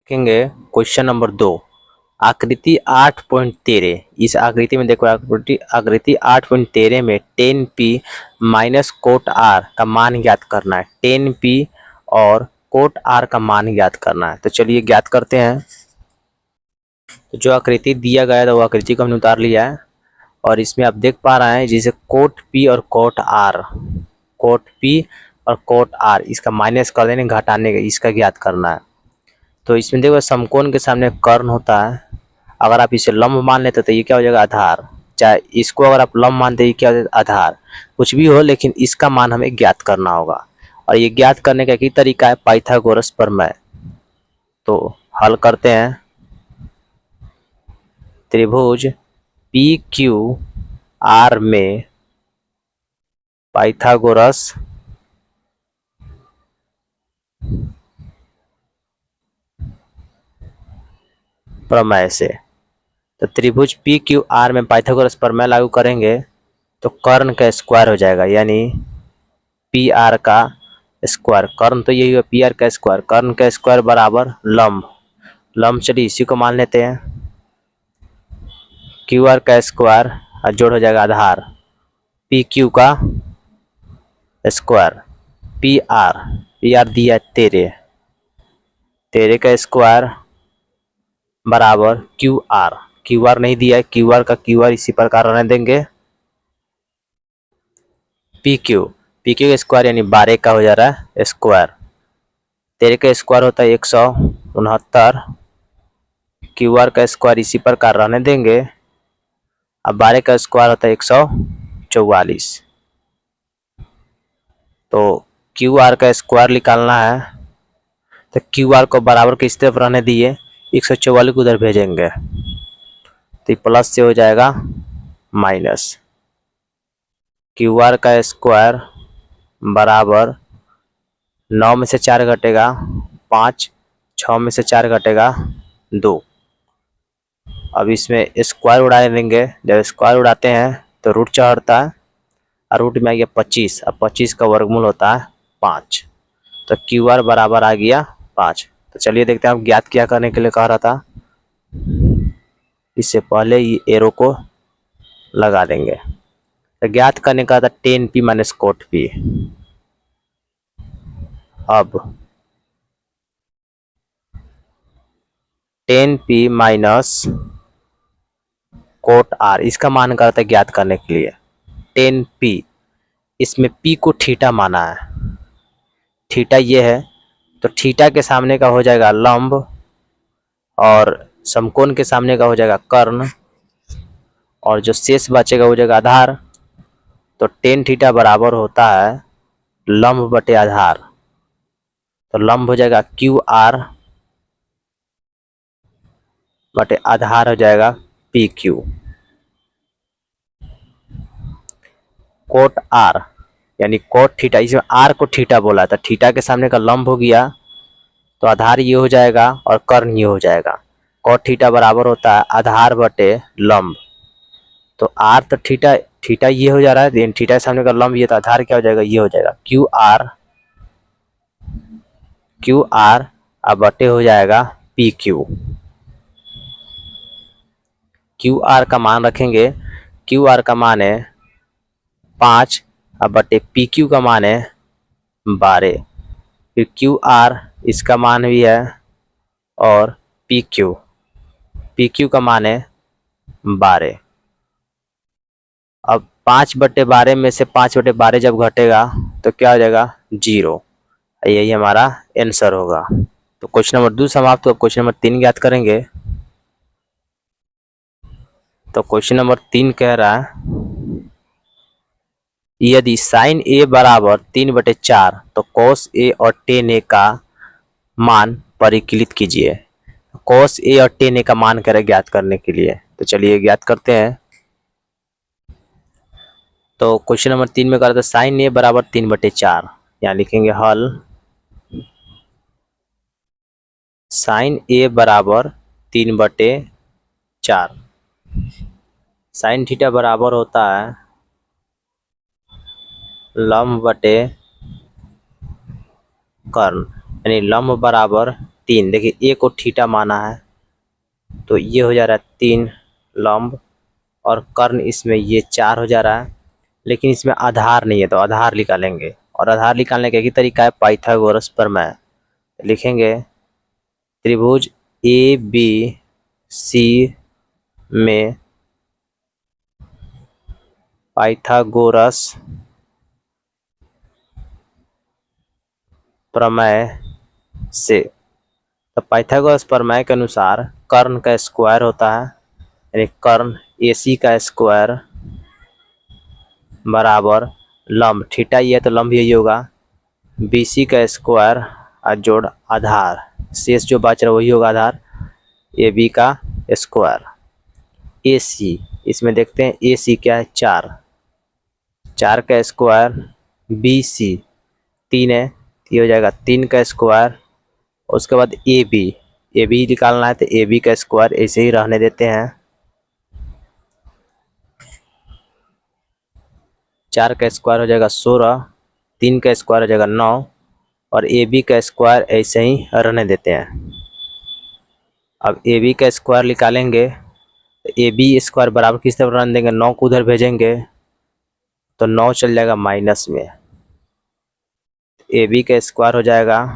देखेंगे question number 2। आकृति 8.13। इस आकृति में देखो आकृति 8.13 में 10p माइनस कोट r का मान ज्ञात करना है। 10p और कोट r का मान ज्ञात करना है। तो चलिए ज्ञात करते हैं। तो जो आकृति दिया गया था वो आकृति को हमने उतार लिया है और इसमें आप देख पा रहे हैं जिसे कोट p और कोट r इसका माइनस कर देने घटाने का इसका ज्ञात करना है। तो इसमें देखो समकोण के सामने कर्ण होता है। अगर आप इसे लंब मान लेते तो ये क्या हो जाएगा आधार। चाहे इसको अगर आप लंब मानते ये क्या हो जाएगा आधार। कुछ भी हो लेकिन इसका मान हमें ज्ञात करना होगा और ये ज्ञात करने का एक तरीका है पाइथागोरस प्रमेय। तो हल करते हैं। त्रिभुज पी क्यू आर में पाइथागोरस प्रमेय से। तो त्रिभुज पी क्यू आर में पाइथागोरस प्रमेय लागू करेंगे तो कर्ण का स्क्वायर हो जाएगा, यानी पी आर का स्क्वायर। कर्ण तो यही है पी आर का स्क्वायर। कर्ण का स्क्वायर बराबर लंब चलिए इसी को मान लेते हैं। क्यू आर का स्क्वायर और जोड़ हो जाएगा आधार पी क्यू का स्क्वायर। पी आर दिया 13 का स्क्वायर बराबर क्यू आर नहीं दिया है। क्यू आर इसी प्रकार रहने देंगे। पी क्यू का स्क्वायर यानी 12 का हो जा रहा है स्क्वायर। 13 का स्क्वायर होता है 169। क्यू आर का स्क्वायर इसी प्रकार रहने देंगे। अब 12 का स्क्वायर होता है 144। तो क्यू आर का स्क्वायर निकालना है तो क्यू आर को बराबर किस तरफ रहने दिए 144 को उधर भेजेंगे तो प्लस से हो जाएगा माइनस। क्यू आर का स्क्वायर बराबर 9 में से 4 घटेगा 5, 6 में से 4 घटेगा 2। अब इसमें स्क्वायर उड़ा देंगे। जब स्क्वायर उड़ाते हैं तो रूट चढ़ता है और रूट में आ गया 25। अब 25 का वर्गमूल होता है 5। तो क्यू आर बराबर आ गया 5। तो चलिए देखते हैं हम ज्ञात क्या करने के लिए कह रहा था। इससे पहले ये एरो को लगा देंगे। तो ज्ञात करने का था 10p माइनस कोट p। अब 10p माइनस कोट r इसका मान करता है ज्ञात करने के लिए 10p। इसमें p को थीटा माना है। थीटा ये है तो थीटा के सामने का हो जाएगा लंब और समकोण के सामने का हो जाएगा कर्ण और जो शेष बचेगा हो जाएगा आधार। तो टेन थीटा बराबर होता है लंब बटे आधार। तो लंब हो जाएगा क्यू आर बटे आधार हो जाएगा पी क्यू। कोट आर यानी कोट थीटा, इसमें आर को थीटा बोला था। थीटा के सामने का लंब हो गया तो आधार ये हो जाएगा और कर्ण ये हो जाएगा। कोट थीटा बराबर होता है आधार बटे लंब। तो आर तो थीटा ये हो जा रहा है, थीटा के सामने का लंब ये, तो आधार क्या हो जाएगा ये हो जाएगा क्यू आर अब बटे हो जाएगा पी क्यू। क्यू आर का मान रखेंगे। क्यू आर का मान है 5 अब बटे पी क्यू का मान है 12। फिर क्यू आर इसका मान भी है और पी क्यू का मान है 12। अब 5/12 में से 5/12 जब घटेगा तो क्या हो जाएगा 0। यही हमारा आंसर होगा। तो क्वेश्चन नंबर 2 समाप्त हुआ। क्वेश्चन नंबर 3 ज्ञात करेंगे। तो क्वेश्चन नंबर 3 कह रहा है यदि साइन ए बराबर 3/4 तो कॉस ए और टेन ए का मान परिकलित कीजिए। कॉस ए और टेन ए का मान करें ज्ञात करने के लिए। तो चलिए ज्ञात करते हैं। तो क्वेश्चन नंबर 3 में कह रहा था साइन ए बराबर 3/4। यहाँ लिखेंगे हल। साइन ए बराबर 3/4। साइन थीटा बराबर होता है लंब बटे कर्ण, यानी लंब बराबर 3, देखिए ए को थीटा माना है तो ये हो जा रहा है 3 लंब, और कर्ण इसमें ये 4 हो जा रहा है, लेकिन इसमें आधार नहीं है तो आधार निकालेंगे। और आधार निकालने का एक ही तरीका है, पाइथागोरस प्रमेय। लिखेंगे त्रिभुज ए बी सी में पाइथागोरस प्रमेय से, तो पाइथागोरस प्रमेय के अनुसार कर्ण का स्क्वायर होता है, यानी कर्ण AC का स्क्वायर बराबर लंब, थीटा ये है तो लंब यही होगा, BC का स्क्वायर और जोड़ आधार, शेष जो बच रहा है वही होगा आधार, AB का स्क्वायर। AC इसमें देखते हैं AC क्या है 4, 4 का स्क्वायर, BC 3 है, ये हो जाएगा 3 का स्क्वायर। उसके बाद AB निकालना है तो AB का स्क्वायर ऐसे ही रहने देते हैं, 4 का स्क्वायर हो जाएगा 16, 3 का स्क्वायर हो जाएगा 9, और AB का स्क्वायर ऐसे ही रहने देते हैं। अब AB का स्क्वायर निकालेंगे तो AB स्क्वायर बराबर किस तरफ रहने देंगे, 9 को उधर भेजेंगे तो 9 चल जाएगा माइनस में, AB का स्क्वायर हो जाएगा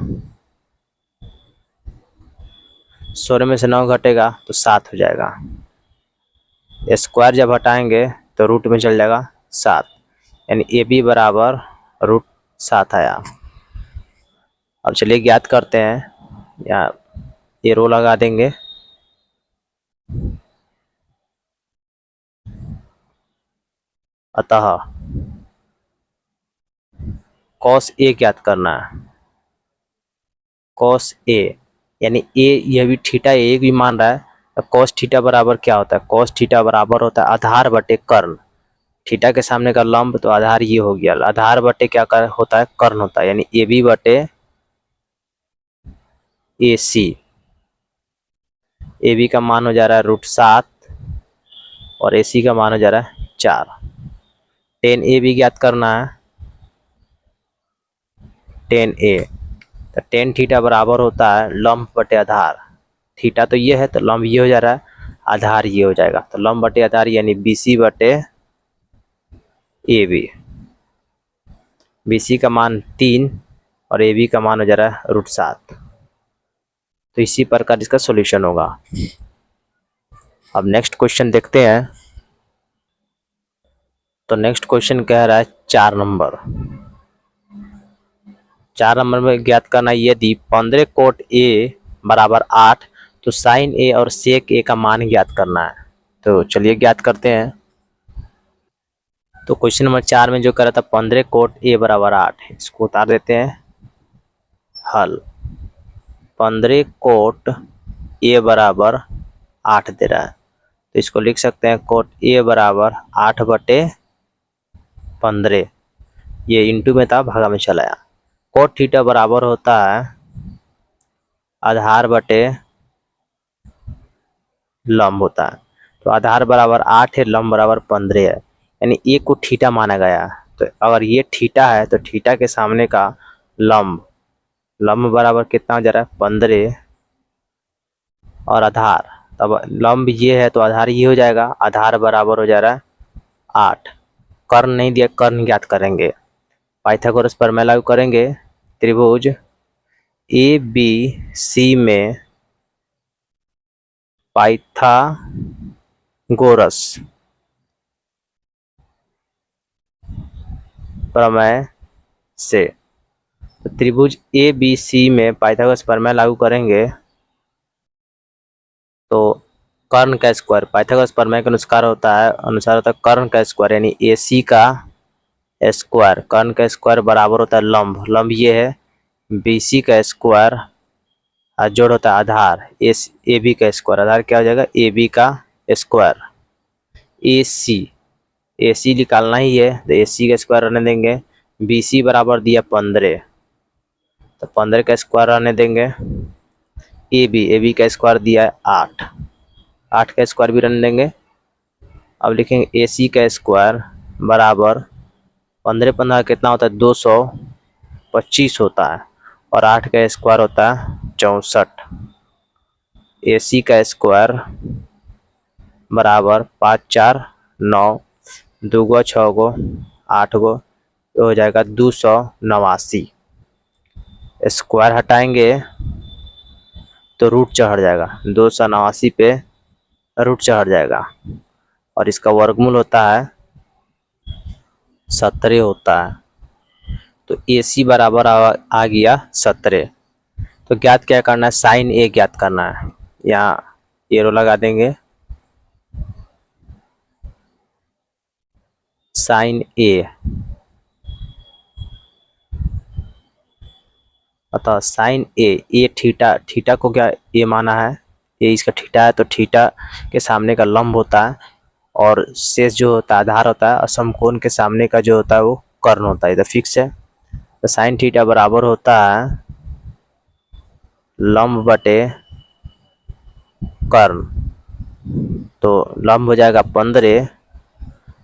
16 में से 9 घटेगा तो 7 हो जाएगा, स्क्वायर जब हटाएंगे तो रूट में चल जाएगा 7, यानी AB बराबर √7 आया। अब चलिए ज्ञात करते हैं, या एरो लगा देंगे, अतः cos A ज्ञात करना है, cos A यानी A यह भी थीटा A भी मान रहा है, तो cos थीटा बराबर क्या होता है, cos थीटा बराबर होता है आधार बटे कर्ण, थीटा के सामने का लंब तो आधार ये हो गया, आधार बटे क्या होता है कर्ण होता है, यानी AB बटे AC, AB का मान हो जा रहा है √7 और AC का मान हो जा रहा है 4। tan A भी ज्ञात करना है, tan A तो tan थीटा बराबर होता है लंब बटे आधार, थीटा तो ये है तो लंब ये हो जा रहा है, आधार ये हो जाएगा, तो लंब बटे आधार यानी BC बटे AB, BC का मान 3 और AB का मान हो जा रहा है √7, तो इसी प्रकार इसका सॉल्यूशन होगा। अब नेक्स्ट क्वेश्चन देखते हैं, तो नेक्स्ट क्वेश्चन कह रहा है 4 नंबर में ज्ञात करना, यदि 15 कोट A बराबर 8 तो साइन A और सेक A का मान ज्ञात करना है। तो चलिए ज्ञात करते हैं। तो क्वेश्चन नंबर 4 में जो करा था 15 कोट A बराबर 8, इसको उतार देते हैं, हल 15 कोट A बराबर 8 दे रहा है, तो इसको लिख सकते हैं कोट A बराबर 8 बटे 15, ये इंटू में था भागा में चला आया। कोट थीटा बराबर होता है आधार बटे लंब होता है, तो आधार बराबर 8 है, लंब बराबर 15 है, यानी ए को थीटा माना गया। तो अगर ये थीटा है तो थीटा के सामने का लंब बराबर कितना हो जा रहा है 15, और आधार, तब लंब ये है तो आधार ये हो जाएगा, आधार बराबर हो जा रहा है 8। कर्ण नहीं दिया, कर्ण ज्ञात करेंगे, पाइथागोरस प्रमेय लागू करेंगे, त्रिभुज ABC में पाइथागोरस प्रमेय से, तो त्रिभुज ABC में पाइथागोरस प्रमेय लागू करेंगे तो कर्ण का स्क्वायर, पाइथागोरस प्रमेय के अनुसार होता है कर्ण का स्क्वायर, यानी AC का स्क्वायर, कर्ण का स्क्वायर बराबर होता है लंब ये है, BC का स्क्वायर और जोड़ होता है आधार AB का स्क्वायर, आधार क्या हो जाएगा AB का स्क्वायर, AC निकालना ही है तो AC का स्क्वायर रहने देंगे, BC बराबर दिया 15 तो 15 का स्क्वायर रहने देंगे, AB का स्क्वायर दिया है 8 का स्क्वायर भी रहने देंगे। अब लिखेंगे AC का स्क्वायर बराबर 15 कितना होता है 225 होता है, और 8 का स्क्वायर होता है 64। AC का स्क्वायर बराबर 5 4 9, 2 गो 6 गो 8 गो, तो हो जाएगा 289। स्क्वायर हटाएंगे तो रूट चढ़ जाएगा, 289 पे रूट चढ़ जाएगा, और इसका वर्गमूल होता है 17 होता है। तो AC बराबर आ गया 17। तो ज्ञात क्या करना है, साइन A ज्ञात करना है। यहाँ एरो लगा देंगे, साइन A, अतः साइन ए थीटा, थीटा को क्या ए माना है, ये इसका थीटा है, तो थीटा के सामने का लंब होता है, और शेष जो होता है आधार होता है, और समकोण के सामने का जो होता है वो कर्ण होता है। तो फिक्स है। तो साइन थीटा बराबर होता है लंब बटे कर्ण। तो लंब हो जाएगा 15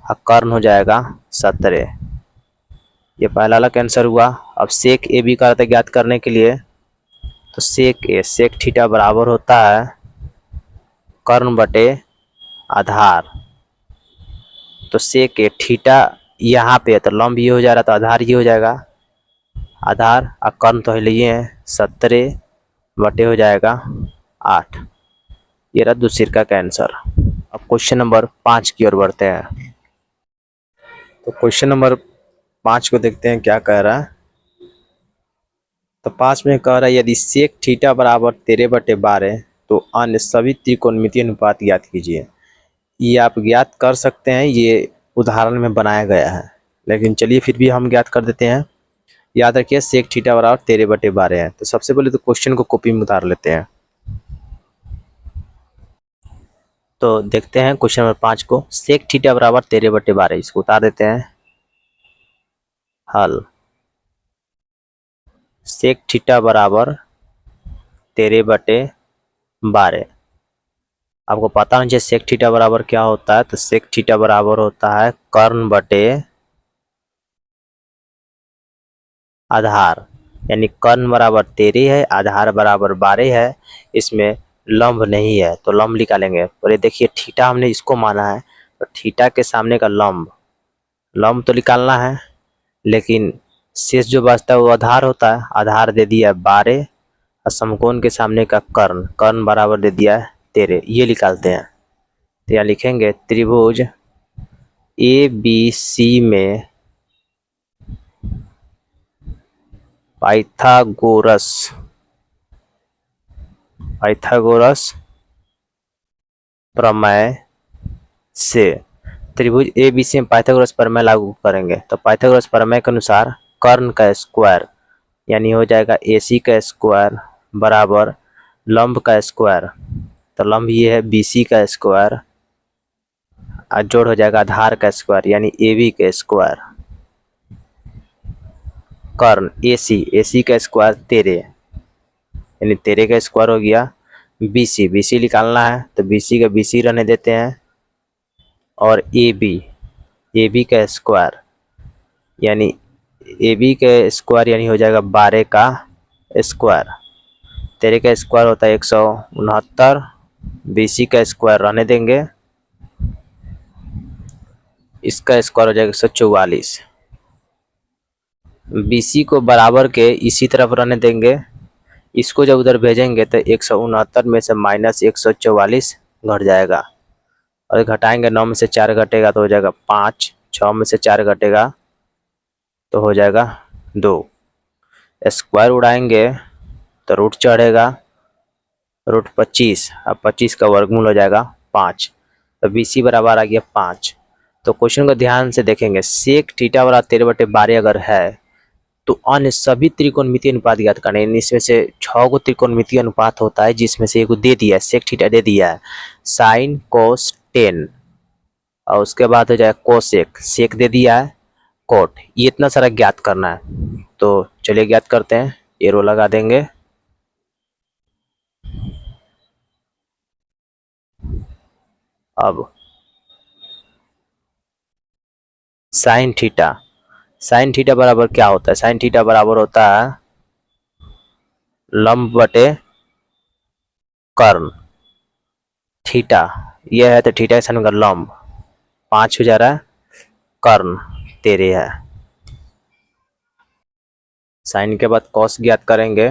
और कर्ण हो जाएगा 17। ये पहला वाला कैंसर हुआ। अब सेक ए बी का ज्ञात करने के लिए, तो सेक ए, सेक थीटा बराबर होता है कर्ण बटे आधार। तो सेक ए, थीटा यहाँ पे है तो लंब ये हो जा रहा, तो आधार ये हो जाएगा, आधार और कर्ण तो लिए हैं 17 बटे हो जाएगा 8। ये रहा दूसरे का आंसर। अब क्वेश्चन नंबर 5 की ओर बढ़ते हैं। तो क्वेश्चन नंबर 5 को देखते हैं क्या कह रहा है। तो 5 में कह रहा है यदि सेक थीटा बराबर 13/12 तो अन्य सभी त्रिकोणमितीय अनुपात ज्ञात कीजिए। ये आप ज्ञात कर सकते हैं, ये उदाहरण में बनाया गया है, लेकिन चलिए फिर भी हम ज्ञात कर देते हैं। याद रखिए सेक थीटा बराबर 13/12 है। तो सबसे पहले तो क्वेश्चन को कॉपी में उतार लेते हैं। तो देखते हैं क्वेश्चन नंबर 5 को, सेक थीटा बराबर 13/12, इसको उतार देते हैं। हल, सेक थीटा बराबर 13/12। आपको पता होना चाहिए सेक थीटा बराबर क्या होता है। तो सेक थीटा बराबर होता है कर्ण बटे आधार, यानी कर्ण बराबर 13 है, आधार बराबर 12 है, इसमें लंब नहीं है तो लंब निकालेंगे। और ये देखिए थीटा हमने इसको माना है, तो थीटा के सामने का लंब, लंब तो निकालना है, लेकिन शेष जो बचता है वो आधार होता है। आधार दे दिया 12 और समकोण के सामने का कर्ण, कर्ण बराबर दे दिया है 13। ये निकालते हैं। तो यहाँ लिखेंगे त्रिभुज ABC में पाइथागोरस प्रमेय से, त्रिभुज ABC में पाइथागोरस प्रमेय लागू करेंगे। तो पाइथागोरस प्रमेय के अनुसार कर्ण का स्क्वायर यानी हो जाएगा AC का स्क्वायर बराबर लंब का स्क्वायर। तो लंब ये है BC का स्क्वायर, और जोड़ हो जाएगा आधार का स्क्वायर यानी AB का स्क्वायर। कर्ण AC का स्क्वायर 13, यानी 13 का स्क्वायर हो गया। BC निकालना है, तो BC का BC रहने देते हैं, और AB का स्क्वायर यानी AB का स्क्वायर यानी हो जाएगा 12 का स्क्वायर। 13 का स्क्वायर होता है 169, BC का स्क्वायर रहने देंगे, इसका स्क्वायर हो जाएगा 144। BC को बराबर के इसी तरफ रहने देंगे, इसको जब उधर भेजेंगे तो 169 में से माइनस 144 घट जाएगा, और घटाएंगे 9 में से 4 घटेगा तो हो जाएगा 5, 6 में से 4 घटेगा तो हो जाएगा 2। स्क्वायर उड़ाएंगे तो रूट चढ़ेगा, रूट 25, अब 25 का वर्गमूल हो जाएगा 5। तो BC बराबर आ गया 5। तो क्वेश्चन को ध्यान से देखेंगे, सेक थीटा बराबर 13/12 अगर है तो अन्य सभी त्रिकोणमितीय अनुपात ज्ञात करने, इसमें से 6 गो त्रिकोणमितीय अनुपात होता है, जिसमें से एक दे दिया है, सेक थीटा दे दिया है, साइन कोस टेन, और उसके बाद हो जाएगा कोसेक, सेक दे दिया है, कोट, ये इतना सारा ज्ञात करना है। तो चलिए ज्ञात करते हैं, एरो लगा देंगे। अब साइन थीटा बराबर क्या होता है, साइन थीटा बराबर होता है लंब बटे कर्ण, थीटा यह है तो थीटा के सामने का लंब 5 हो जा रहा है, कर्ण 13 है। साइन के बाद कॉस ज्ञात करेंगे।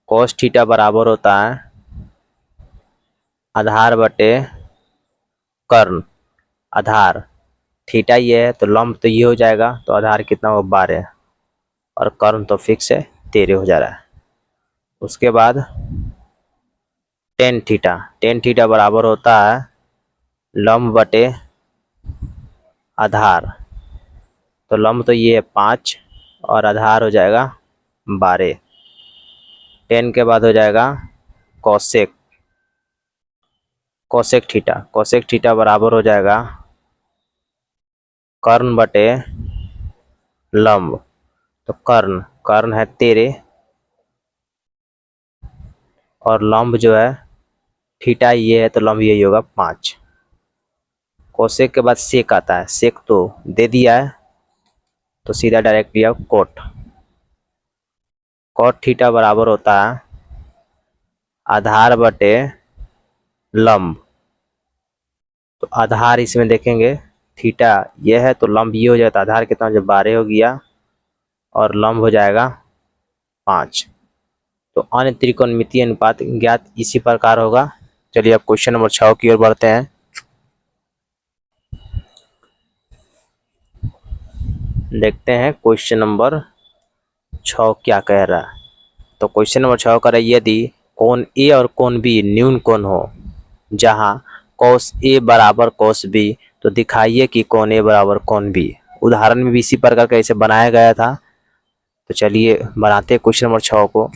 कॉस थीटा बराबर होता है आधार बटे कर्ण, आधार थीटा ये है तो लंब तो ये हो जाएगा, तो आधार कितना हो 12 और कर्ण तो फिक्स है 13 हो जा रहा है। उसके बाद टेन थीटा बराबर होता है लंब बटे आधार, तो लंब तो ये है 5 और आधार हो जाएगा 12। टेन के बाद हो जाएगा कोसेक थीटा बराबर हो जाएगा कर्ण बटे लंब, तो कर्ण है 13 और लंब जो है थीटा ये है तो लंब यही होगा 5। कोसेक के बाद सेक आता है, सेक तो दे दिया है तो सीधा डायरेक्ट लिया कॉट थीटा बराबर होता है आधार बटे लंब, तो आधार इसमें देखेंगे थीटा यह है तो लंब ये हो जाता है, आधार कितना जब 12 हो गया और लंब हो जाएगा 5। तो अन्य त्रिकोणमितीय अनुपात ज्ञात इसी प्रकार होगा। चलिए अब क्वेश्चन नंबर 6 की ओर बढ़ते हैं। देखते हैं क्वेश्चन नंबर 6 क्या कह रहा है। तो क्वेश्चन नंबर 6 कह रहा है यदि कोण ए और कोण बी न्यून कोण हो जहां cos ए बराबर cos बी, तो दिखाइए कि कोण ए बराबर कोण बी। उदाहरण में भी इसी प्रकार का इसे बनाया गया था, तो चलिए बनाते हैं क्वेश्चन नंबर 6 को।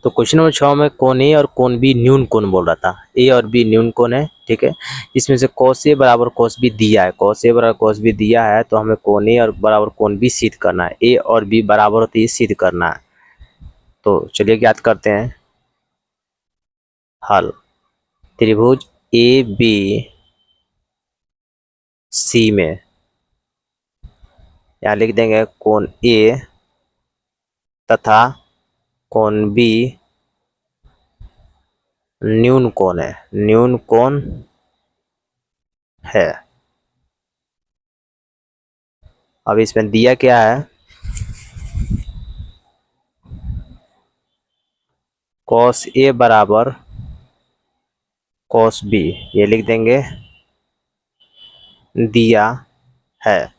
तो क्वेश्चन नंबर 6 में कोण ए और कोण बी न्यून कोण बोल रहा था, ए और बी न्यून कोण है, ठीक है। इसमें से cos ए बराबर cos बी दिया है, cos ए बराबर cos बी दिया है तो हमें कोण ए और बराबर कोण बी सिद्ध करना है, ए और बी बराबर होते ही सिद्ध करना है। तो चलिए ज्ञात करते हैं हल। त्रिभुज ए बी सी में यहाँ लिख देंगे कोण ए तथा कोण बी न्यून कोण है, न्यून कोण है। अब इसमें दिया क्या है, cos ए बराबर cos बी, ये लिख देंगे दिया है।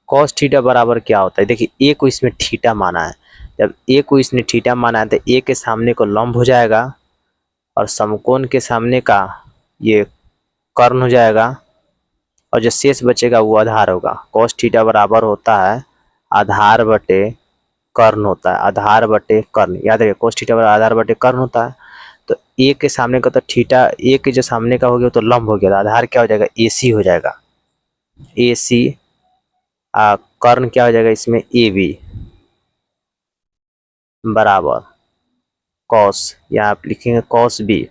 cos थीटा बराबर क्या होता है, देखिए ए को इसमें थीटा माना है, जब ए को इसने थीटा माना है तो ए के सामने को लंब हो जाएगा और समकोण के सामने का ये कर्ण हो जाएगा और जो शेष बचेगा वो आधार होगा। cos थीटा बराबर होता है आधार बटे कर्ण होता है, आधार बटे कर्ण, याद रखिए cos थीटा बराबर आधार बटे कर्ण होता है। तो ए के सामने का तो थीटा, ए के जो सामने का हो गया तो लंब हो गया, आधार क्या हो जाएगा ए सी हो जाएगा, ए सी। कर्ण क्या हो जाएगा इसमें ए बी बराबर cos, यहाँ आप लिखेंगे cos बी।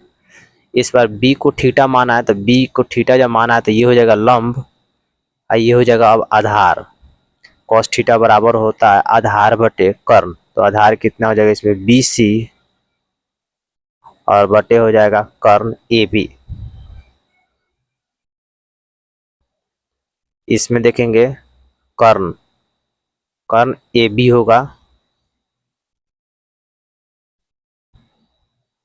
इस बार b को थीटा माना है तो b को थीटा जब माना है तो ये हो जाएगा लंब और ये हो जाएगा अब आधार। cos थीटा बराबर होता है आधार बटे कर्ण, तो आधार कितना हो जाएगा इसमें बी सी और बटे हो जाएगा कर्ण ए बी। इसमें देखेंगे कर्ण ए बी होगा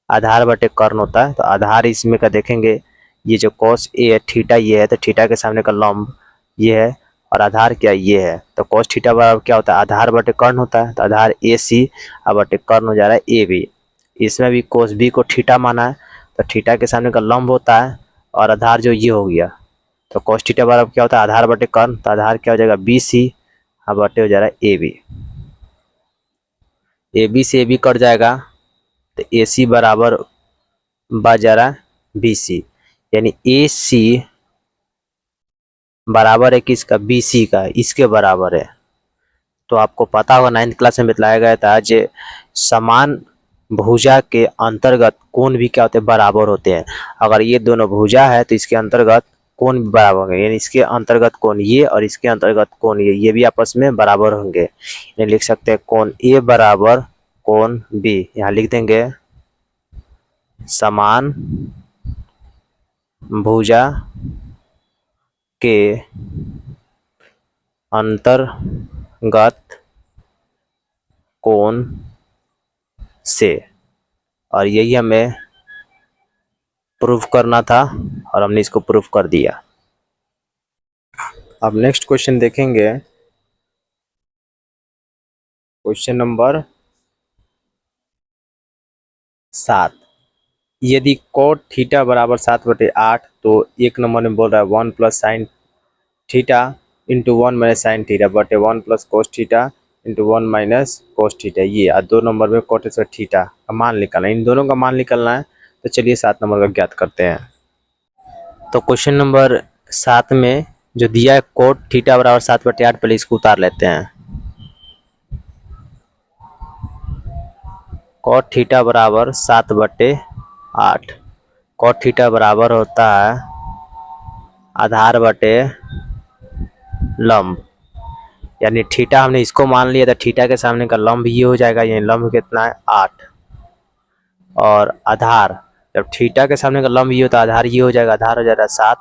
आधार बटे कर्ण होता है, तो आधार इसमें का देखेंगे ये जो cos ए है थीटा ये है तो थीटा के सामने का लंब ये है और आधार क्या ये है, तो cos थीटा बराबर क्या होता है आधार बटे कर्ण होता है, तो आधार ए सी और बटे कर्ण हो जा रहा है ए बी। इसमें भी cos बी को थीटा माना है तो थीटा के सामने का लंब होता है और आधार जो ये हो गया, तो cos थीटा बराबर क्या होता है आधार बटे कर्ण, तो आधार क्या हो जाएगा बी सी और बटे हो जा रहा है ए बी। ए बी से ए बी कट जाएगा तो ए सी बराबर बच जा रहा है बी सी, यानी ए सी बराबर है किसका बी सी का, इसके बराबर है। तो आपको पता होगा 9th क्लास में बतलाया गया था जे समान भुजा के अंतर्गत कोण भी क्या होते हैं बराबर होते हैं। अगर ये दोनों भुजा है तो इसके अंतर्गत कोण भी बराबर होंगे, यानी इसके अंतर्गत कोण ये और इसके अंतर्गत कोण ये भी आपस में बराबर होंगे। यानी लिख सकते हैं कोण ए बराबर कोण बी। यहाँ लिख देंगे समान भुजा के अंतर्गत कोण से, और यही हमें प्रूफ करना था और हमने इसको प्रूफ कर दिया। अब नेक्स्ट क्वेश्चन देखेंगे, क्वेश्चन नंबर 7। यदि cot थीटा बराबर 7/8 तो एक नंबर में बोल रहा है 1 plus sine theta into 1 minus sine theta बटे 1 plus cos theta into 1 minus cos theta. ये और 2 नंबर में cot थीटा का मान निकालना है, इन दोनों का मान निकालना है। तो चलिए 7 नंबर का ज्ञात करते हैं। तो क्वेश्चन नंबर 7 में जो दिया है cot थीटा बराबर 7/8, पहले इसको उतार लेते हैं। cot थीटा बराबर 7/8, cot थीटा बराबर होता है आधार बटे लंब, यानी थीटा हमने इसको मान लिया था, थीटा के सामने का लंब ये हो जाएगा, यानी लंब कितना है 8, और आधार जब थीटा के सामने का लंब ये होता है आधार ये हो जाएगा, आधार हो जाएगा 7।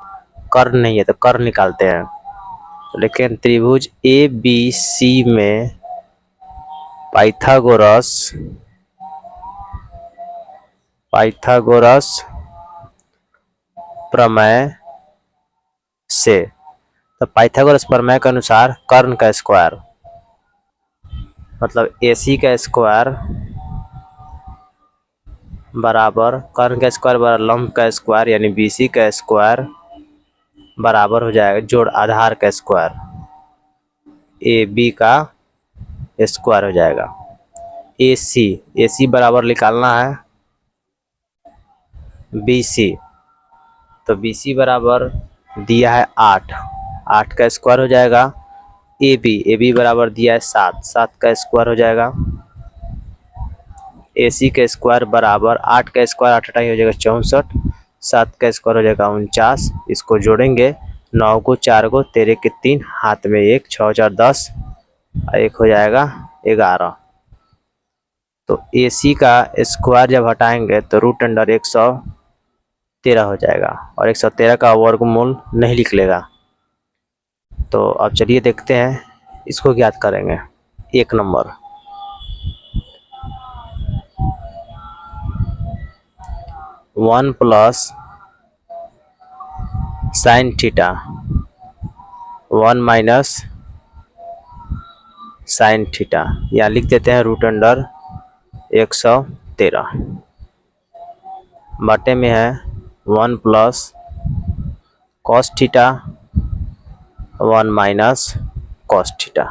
कर्ण नहीं है तो कर्ण निकालते हैं। तो लेकिन त्रिभुज ए बी सी में पाइथागोरस प्रमेय से, तो पाइथागोरस प्रमेय के अनुसार कर्ण का स्क्वायर मतलब AC का स्क्वायर बराबर कर्ण का स्क्वायर बराबर लंब का स्क्वायर, यानी BC का स्क्वायर बराबर हो जाएगा जोड़ आधार का स्क्वायर AB का स्क्वायर हो जाएगा। AC बराबर निकालना है BC, तो BC बराबर दिया है 8 का स्क्वायर हो जाएगा। AB बराबर दिया है 7 का स्क्वायर हो जाएगा। AC का स्क्वायर बराबर 8 का स्क्वायर 8 हो जाएगा 64, 7 का स्क्वायर हो जाएगा 49। इसको जोड़ेंगे 9 को 4 को 13 के 3 हाथ में 1 6 4 10 एक हो जाएगा 11। तो AC का स्क्वायर जब हटाएंगे तो √113 हो जाएगा, और 113 का वर्गमूल नहीं निकलेगा। तो अब चलिए देखते हैं इसको ज्ञात करेंगे। 1 number 1 plus sine theta 1 minus sine theta, यहाँ लिख देते हैं √113 बटे में है 1 plus cos theta 1 minus cos theta.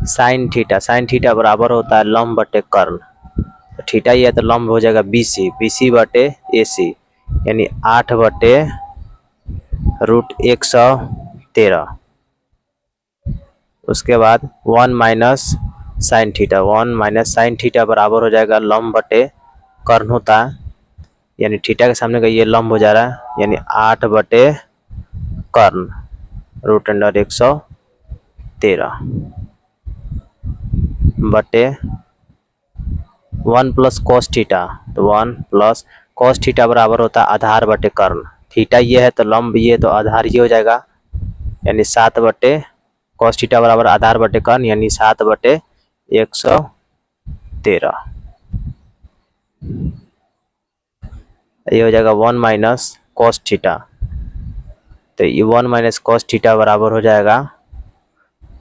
Sine theta बराबर होता है लंब बटे कर्ण, तो थीटा ये है तो लंब हो जाएगा BC बटे AC, यानी 8 बटे √113। उसके बाद 1 माइनस साइन थीटा बराबर हो जाएगा लंब बटे कर्ण होता है, यानी थीटा के सामने का ये लंब हो जा रहा है, यानी 8 बटे कर्ण √113 बटे 1 प्लस कॉस थीटा, तो 1 प्लस कॉस थीटा बराबर होता है आधार बटे कर्ण। थीटा ये है तो लंब ये तो आधार ये हो जाएगा, यानी 7 बटे कॉस थीटा बराबर आधार बटे कर्ण, यानी 7 बटे 113। ये हो जाएगा 1 माइनस कॉस थीटा, तो ये 1 माइनस कॉस थीटा बराबर हो जाएगा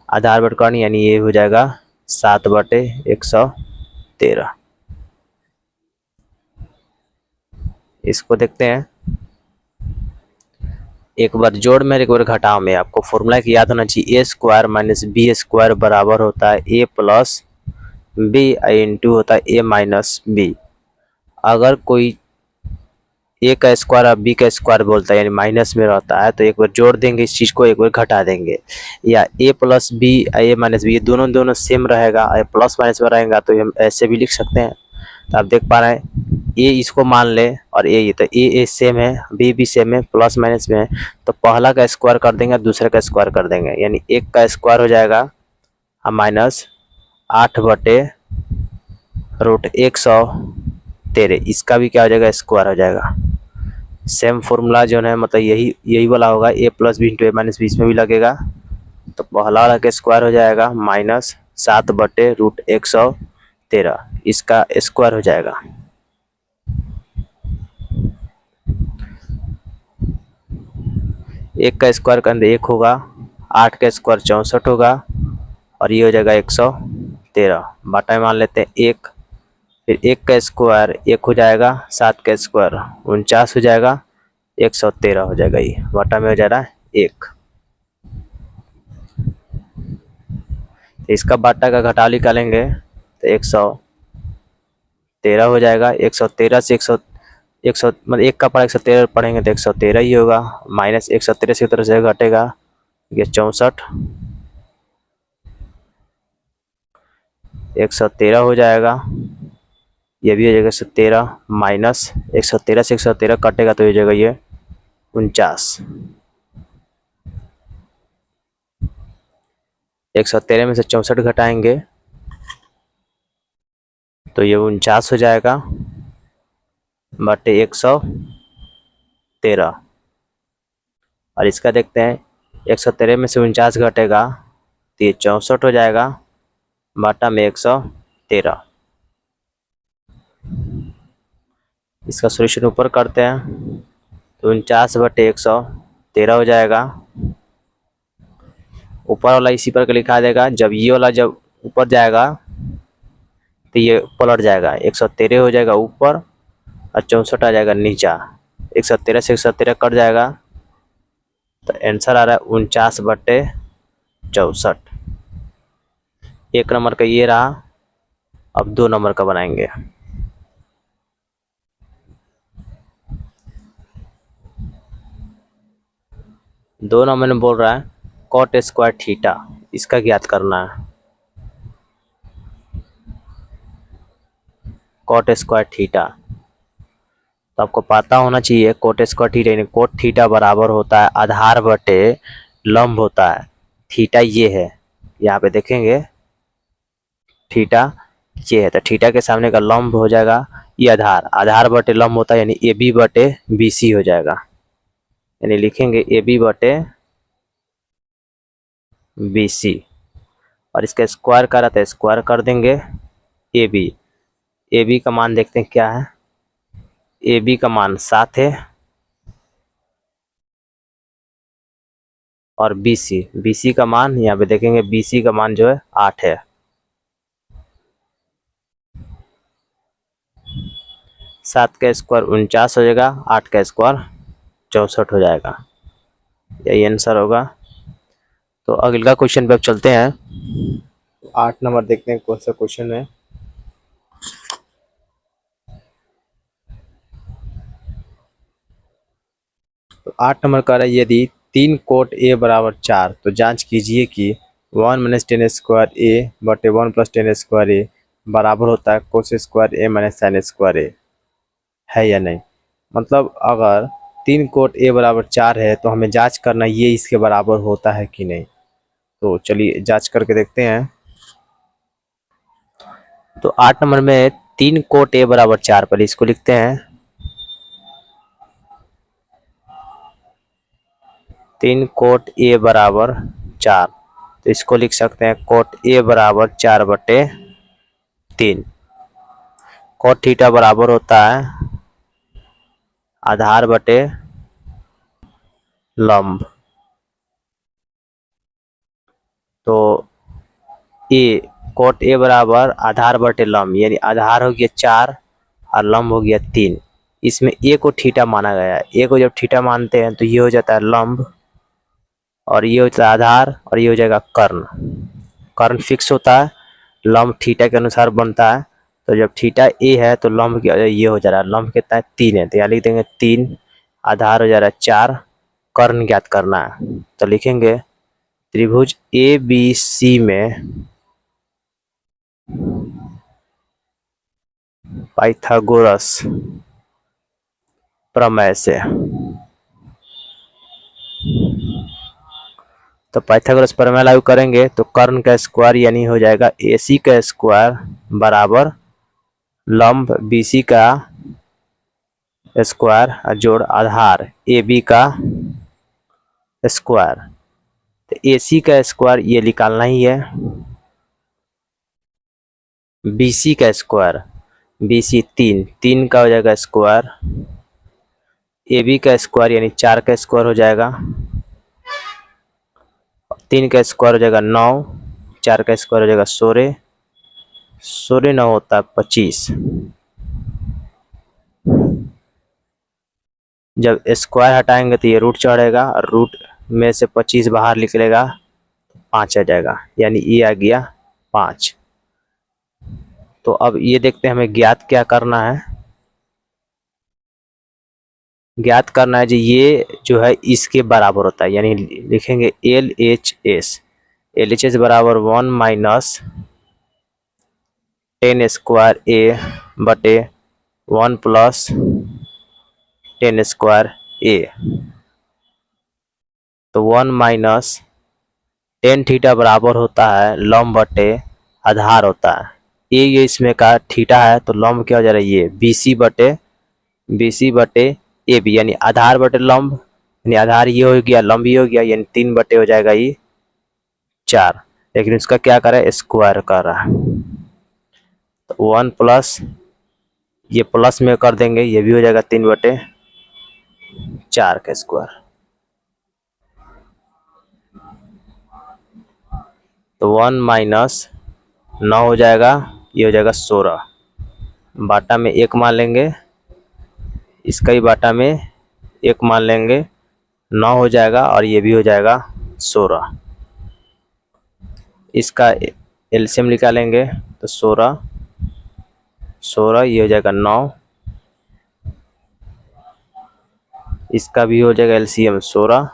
आधार बटे कर्ण, यानी ये हो जाएगा 7 बटे 113। इसको देखते हैं एक बार जोड़ में एक बार घटाव में। आपको फॉर्मूला की याद होना चाहिए, A² माइनस B² बराबर होता है A प्लस B इंटू होता है A माइनस B। अगर कोई A का स्क्वायर और B का स्क्वायर बोलता है यानी माइनस में रहता है, तो एक बार जोड़ देंगे इस चीज़ को, एक बार घटा देंगे, या A plus B A minus B, ये दोनों सेम रहेगा, प्लस माइनस में रहेगा तो हम ऐसे भी लिख सकते हैं। तो आप देख पा रहे हैं ए इसको मान ले और ए तो ए सेम है, बी भी सेम है, प्लस माइनस में है, तो पहला का स्क्वायर कर देंगे दूसरे का स्क्वायर कर देंगे, यानी एक का स्क्वायर हो जाएगा माइनस 8/√113, इसका भी क्या हो जाएगा स्क्वायर हो जाएगा। सेम फॉर्मूला जो है मतलब यही वाला होगा, a plus B into A minus B इसमें भी लगेगा, तो पहला वाला का स्क्वायर हो जाएगा -7/√113, इसका स्क्वायर हो जाएगा। एक का स्क्वायर का अंदर एक होगा, 8 का स्क्वायर 64 होगा और ये हो जाएगा 113, बाटा में मान लेते हैं 1, फिर एक का स्क्वायर 1 हो जाएगा, 7 का स्क्वायर 49 हो जाएगा, 113 हो जाएगा, ये बाटा में हो जा रहा है 1। इसका बाटा का घटाव निकालेंगे तो 113 हो जाएगा, 113 से 100 मतलब एक का पढ़ा 113 पढ़ेंगे तो 113 ही होगा, माइनस 113 से उधर से घटेगा ये 64, 113 हो जाएगा, ये भी हो जाएगा 113, माइनस 113 से 113 कटेगा तो हो जाएगा ये 49, 113 में से 64 घटाएंगे तो ये 49 हो जाएगा बटे 113, और इसका देखते हैं 113 में से 49 घटेगा तो ये 64 हो जाएगा बाटा में 113। इसका सॉल्यूशन ऊपर करते हैं तो 49/113 हो जाएगा, ऊपर वाला इसी पर लिखा देगा, जब ये वाला जब ऊपर जाएगा तो ये पलट जाएगा, 113 हो जाएगा ऊपर और 64 आ जाएगा नीचा, 113 से 113 कट जाएगा तो आंसर आ रहा है 49/64। एक नंबर का ये रहा, अब 2 नंबर का बनाएंगे। दो नंबर में बोल रहा है कॉट स्क्वायर थीटा, इसका ज्ञात करना है। कॉट स्क्वायर थीटा तो आपको पता होना चाहिए, कोट स्क्वायर थीटा यानी कोट थीटा बराबर होता है आधार बटे लंब होता है। थीटा ये है, यहाँ पे देखेंगे थीटा ये है, तो थीटा के सामने का लंब हो जाएगा ये आधार, आधार बटे लंब होता है यानी ए बी बटे बी सी हो जाएगा, यानी लिखेंगे ए बी बटे बी सी, और इसका स्क्वायर का रहता है स्क्वायर कर देंगे ए बी। ए बी का मान देखते हैं क्या है, ए बी का मान 7 है और बी सी का मान यहाँ पे देखेंगे बी सी का मान जो है 8 है। 7 का स्क्वायर 49 हो जाएगा, 8 का स्क्वायर 64 हो जाएगा, यही आंसर होगा। तो अगला क्वेश्चन पे अब चलते हैं, 8 नंबर देखते हैं कौन सा क्वेश्चन है। तो 8 नंबर का है यदि 3 कोट ए बराबर 4 तो जांच कीजिए कि 1 - 10 स्क्वायर ए बटे 1 + 10 स्क्वायर ए बराबर होता है कोस स्क्वायर ए - साइन स्क्वायर ए, है या नहीं। मतलब अगर 3 कोट ए बराबर 4 है तो हमें जांच करना ये इसके बराबर होता है कि नहीं। तो चलिए जांच करके देखते हैं। तो 8 नंबर में 3 कोट ए बराबर 4 पर इसको लिखते हैं 3 कोट ए बराबर 4, तो इसको लिख सकते हैं कोट ए बराबर 4/3। कोट थीटा बराबर होता है आधार बटे लंब, तो ए कोट ए बराबर आधार बटे लंब यानी आधार हो गया 4 और लंब हो गया 3। इसमें ए को थीटा माना गया है, ए को जब थीटा मानते हैं तो ये हो जाता है लंब और ये हो जाता है आधार और ये हो जाएगा कर्ण। कर्ण फिक्स होता है, लंब थीटा के अनुसार बनता है, तो जब थीटा ए है तो लंब ये हो जा रहा है, लंब कितना है 3 है, तो यहाँ लिख देंगे 3, आधार हो जा रहा है 4, कर्ण ज्ञात करना है। तो लिखेंगे त्रिभुज ए बी सी में पाइथागोरस प्रमेय से। तो पाइथागोरस प्रमेय लागू करेंगे तो कर्ण का स्क्वायर यानी हो जाएगा AC का स्क्वायर बराबर लंब BC का स्क्वायर जोड़ आधार AB का स्क्वायर। तो AC का स्क्वायर ये निकालना ही है, BC का स्क्वायर, BC 3 का हो जाएगा स्क्वायर, AB का स्क्वायर यानी 4 का स्क्वायर हो जाएगा, 3 का स्क्वायर हो जाएगा 9, 4 का स्क्वायर हो जाएगा 16, 16 9 होता है 25। जब स्क्वायर हटाएंगे तो ये रूट चढ़ेगा और रूट में से 25 बाहर निकलेगा, 5 आ जाएगा, यानी ये आ गया 5। तो अब ये देखते हैं हमें ज्ञात क्या करना है। ज्ञात करना है जी ये जो है इसके बराबर होता है, यानी लिखेंगे LHS बराबर 1 माइनस 10 स्क्वायर A बटे 1 प्लस 10 स्क्वायर A। तो 1 माइनस 10 थीटा बराबर होता है लंब बटे आधार होता है। ये इसमें का थीटा है तो लंब क्या हो जा रहा है ये BC बटे AB, यानी आधार बटे लंब, यानी आधार ये हो गया लंब ये हो गया, यानी 3 बटे हो जाएगा ये 4। लेकिन इसका क्या कर रहा है स्क्वायर कर रहा है। तो 1 प्लस ये प्लस में कर देंगे, ये भी हो जाएगा 3 बटे 4 का स्क्वायर। तो 1 माइनस 9 हो जाएगा, ये हो जाएगा 16, बाटा में 1 मान लेंगे, इसका ही बाटा में 1 मान लेंगे, 9 हो जाएगा और ये भी हो जाएगा 16। इसका एलसीएम निकालेंगे तो 16 ये हो जाएगा 9, इसका भी हो जाएगा एलसीएम 16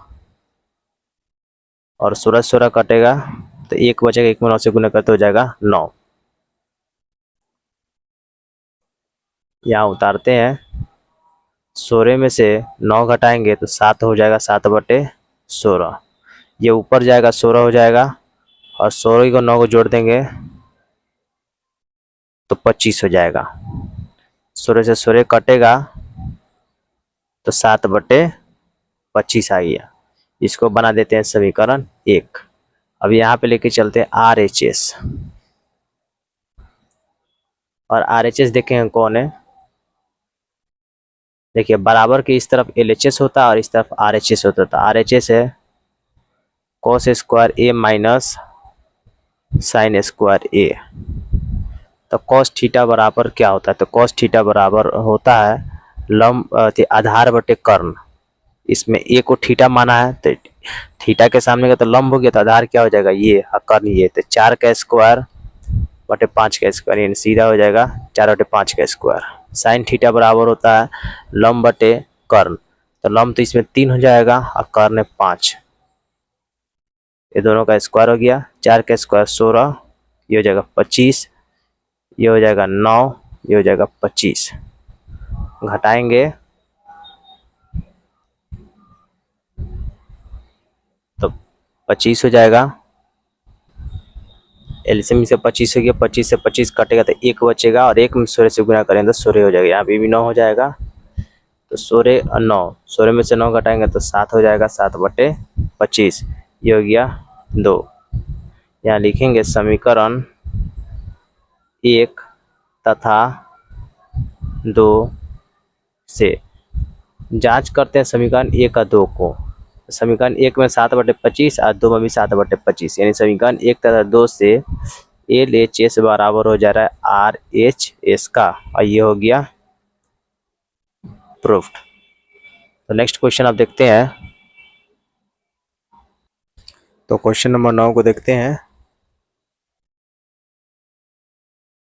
और 16 कटेगा तो 1 बचेगा, 1 में 9 से गुना करते हो जाएगा 9। यहाँ उतारते हैं, 16 में से 9 घटाएंगे तो 7 हो जाएगा, 7 बटे 16। ये ऊपर जाएगा 16 हो जाएगा और 16 को 9 को जोड़ देंगे तो 25 हो जाएगा। 16 से 16 कटेगा तो 7 बटे 25 आ गया। इसको बना देते हैं समीकरण 1। अब यहाँ पे लेके चलते हैं RHS, और RHS देखेंगे कौन है। देखिए बराबर के इस तरफ LHS होता है और इस तरफ RHS होता था। RHS है cos square A minus sine square A। तो cos थीटा बराबर क्या होता है, तो cos थीटा बराबर होता है लंब आधार बटे कर्ण। इसमें A को थीटा माना है तो थीटा के सामने का तो लंब हो गया, तो आधार क्या हो जाएगा ये कर्ण ये, तो 4 का स्क्वायर बटे 5 का स्क्वायर, यानी सीधा हो जाएगा 4 बटे 5 का स्क्वायर। साइन थीटा बराबर होता है लंब बटे कर्ण, तो लंब तो इसमें 3 हो जाएगा और कर्ण 5, ये दोनों का स्क्वायर हो गया। 4 का स्क्वायर 16, ये हो जाएगा 25, ये हो जाएगा 9, ये हो जाएगा 25। घटाएंगे तो 25 हो जाएगा, एलसीएम से 25 हो गया, 25 से 25 कटेगा तो 1 बचेगा और 1 में 16 से गुना करेंगे तो 16 हो जाएगा। यहाँ पे भी 9 हो जाएगा, तो 16 और 9, 16 में से 9 घटाएंगे तो 7 हो जाएगा, 7 बटे 25, ये हो गया 2। यहाँ लिखेंगे समीकरण 1 तथा 2 से जांच करते हैं समीकरण 1 और 2 को। समीकरण 1 में 7 बटे 25 और 2 में भी 7 बटे 25, यानी समीकरण 1 तथा 2 से LHS बराबर हो जा रहा है RHS का, और ये हो गया प्रूफ्ड। तो नेक्स्ट क्वेश्चन आप देखते हैं। तो क्वेश्चन नंबर 9 को देखते हैं।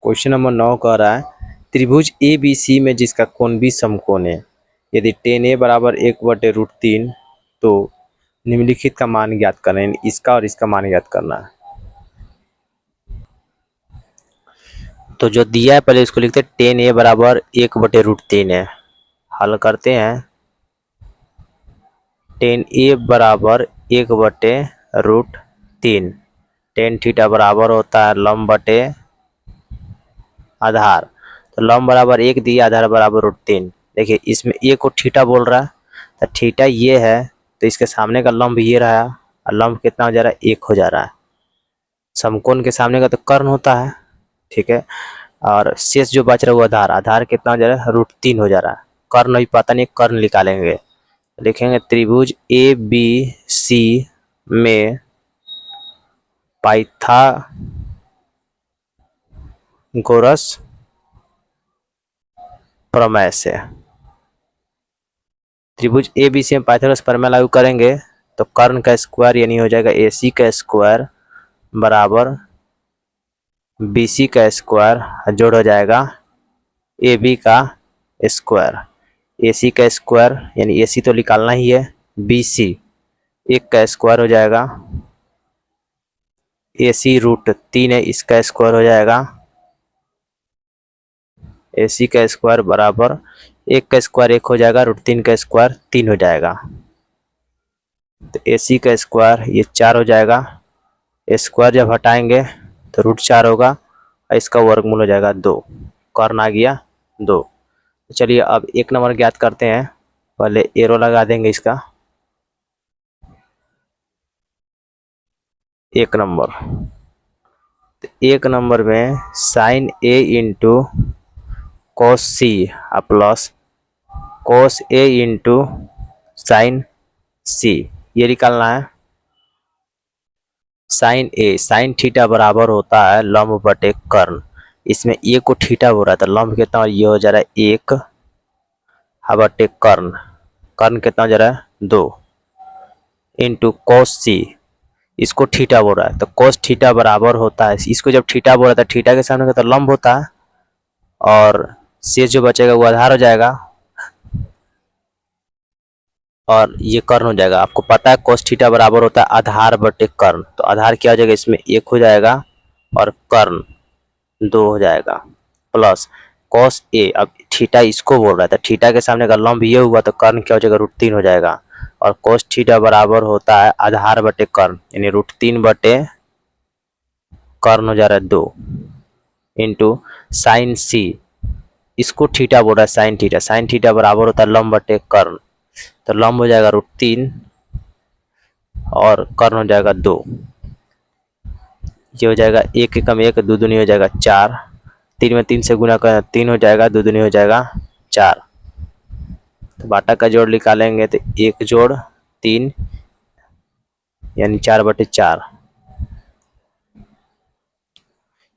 क्वेश्चन नंबर 9 कह रहा है त्रिभुज ABC में जिसका कोण भी समकोण है, यदि tan A बराबर 1/√3 तो निम्नलिखित का मान ज्ञात करना है, इसका और इसका मान ज्ञात करना है। तो जो दिया है पहले इसको लिखते हैं, टेन ए बराबर 1/√3 है। हल करते हैं, टेन ए बराबर 1/√3। टेन थीटा बराबर होता है लंब बटे आधार। तो लंब बराबर 1 दिया, आधार बराबर √3। देखिए इसमें ए को थीटा बोल रहा है, तो थीटा ये है, तो इसके सामने का लंब ये रहा, और लंब कितना हो जा रहा है, 1 हो जा रहा है। समकोण के सामने का तो कर्ण होता है, ठीक है। और शेष जो बच रहा है वो आधार, आधार कितना हो जा रहा है, √3 हो जा रहा है। कर्ण अभी पता नहीं, कर्ण निकालेंगे। लिखेंगे त्रिभुज ए बी सी में पाइथागोरस प्रमेय से, त्रिभुज ए बी सी में पाइथागोरस प्रमेय लागू करेंगे तो कर्ण का स्क्वायर यानी हो जाएगा ए सी का स्क्वायर बराबर बी सी का स्क्वायर, जोड़ हो जाएगा ए बी का स्क्वायर। ए सी का स्क्वायर यानी ए सी तो निकालना ही है, बी सी 1 का स्क्वायर हो जाएगा, ए सी √3 है, इसका स्क्वायर हो जाएगा, ए सी का स्क्वायर बराबर 1 का स्क्वायर 1 हो जाएगा, √3 का स्क्वायर 3 हो जाएगा। तो ए सी का स्क्वायर ये 4 हो जाएगा, स्क्वायर जब हटाएंगे तो √4 होगा, और इसका वर्गमूल हो जाएगा 2। कर्ण आ गया 2। तो चलिए अब 1 नंबर ज्ञात करते हैं। पहले एरो लगा देंगे इसका, 1 नंबर। तो 1 नंबर में sine A into cos C plus cos A into sine C, ये निकालना है। साइन ए, साइन थीटा बराबर होता है लंब बटे कर्ण। इसमें ए को थीटा बोल रहा है, तो लंब कितना, और ये हो जा रहा है 1 बटे कर्ण, कर्ण कितना हो जा रहा है 2 इंटू कोस सी, इसको थीटा बोल रहा है, तो कोस थीटा बराबर होता है, इसको जब थीटा बोल रहा था, थीटा के सामने का तो लंब होता है, और शेष जो बचेगा वो आधार हो जाएगा, और ये कर्ण हो जाएगा। आपको पता है कोस थीटा बराबर होता है आधार बटे कर्ण, तो आधार क्या हो जाएगा, इसमें 1 हो जाएगा और कर्ण 2 हो जाएगा, प्लस कोस ए, अब थीटा इसको बोल रहा था, थीटा के सामने का लंब ये हुआ, तो कर्ण क्या हो जाएगा, √3 हो जाएगा, और कोस थीटा बराबर होता है आधार बटे कर्ण, यानी √3 बटे कर्ण हो जा रहा है 2 इंटू साइन सी, इसको थीटा बोल रहा है साइन थीटा, साइन थीटा बराबर होता है लंब बटे कर्ण, तो लंब हो जाएगा √3 और कर्ण हो जाएगा 2। ये हो जाएगा 1 एकम 1, 2 दूनी हो जाएगा 4, 3 में 3 से गुना कर 3 हो जाएगा, 2 दूनी हो जाएगा 4। तो बाटा का जोड़ निकालेंगे तो 1 जोड़ 3 यानी 4/4,